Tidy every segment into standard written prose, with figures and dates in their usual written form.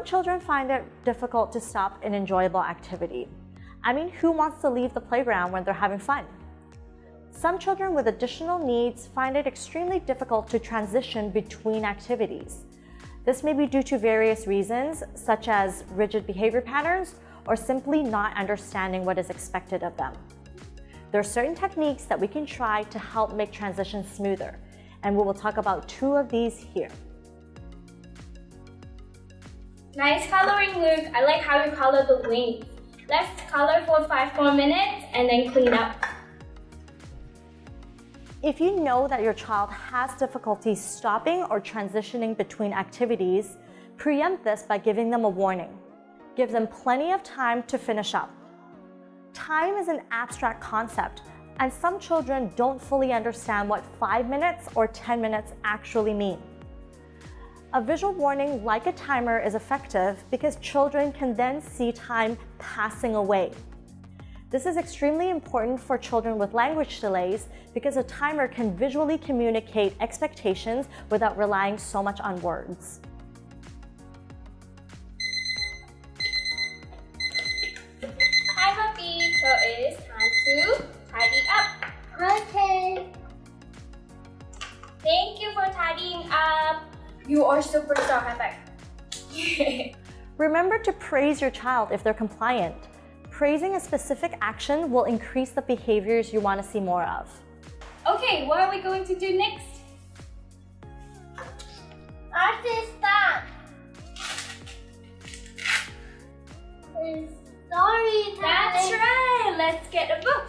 children find it difficult to stop an enjoyable activity. I mean, who wants to leave the playground when they're having fun? Some children with additional needs find it extremely difficult to transition between activities. This may be due to various reasons, such as rigid behavior patterns or simply not understanding what is expected of them. There are certain techniques that we can try to help make transitions smoother, and we will talk about 2 of these here. Nice coloring, Luke. I like how you color the wings. Let's color for 5 more minutes and then clean up. If you know that your child has difficulty stopping or transitioning between activities, preempt this by giving them a warning. Give them plenty of time to finish up. Time is an abstract concept, and some children don't fully understand what 5 minutes or 10 minutes actually mean. A visual warning like a timer is effective because children can then see time passing away. This is extremely important for children with language delays because a timer can visually communicate expectations without relying so much on words. Timer beep, so it is time to tidy up. Okay. Thank you for tidying up. You are superstar. High five. Remember to praise your child if they're compliant. Praising a specific action will increase the behaviors you want to see more of. Okay, what are we going to do next? Artist stop. It's story time. That's right. Let's get a book.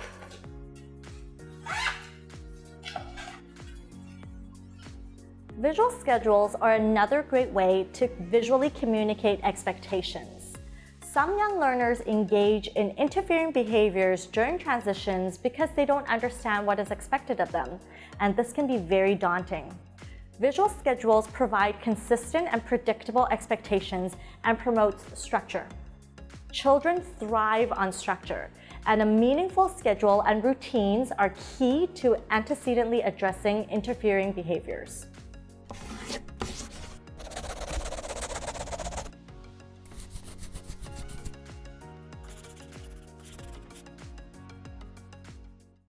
Visual schedules are another great way to visually communicate expectations. Some young learners engage in interfering behaviors during transitions because they don't understand what is expected of them, and this can be very daunting. Visual schedules provide consistent and predictable expectations and promotes structure. Children thrive on structure, and a meaningful schedule and routines are key to antecedently addressing interfering behaviors.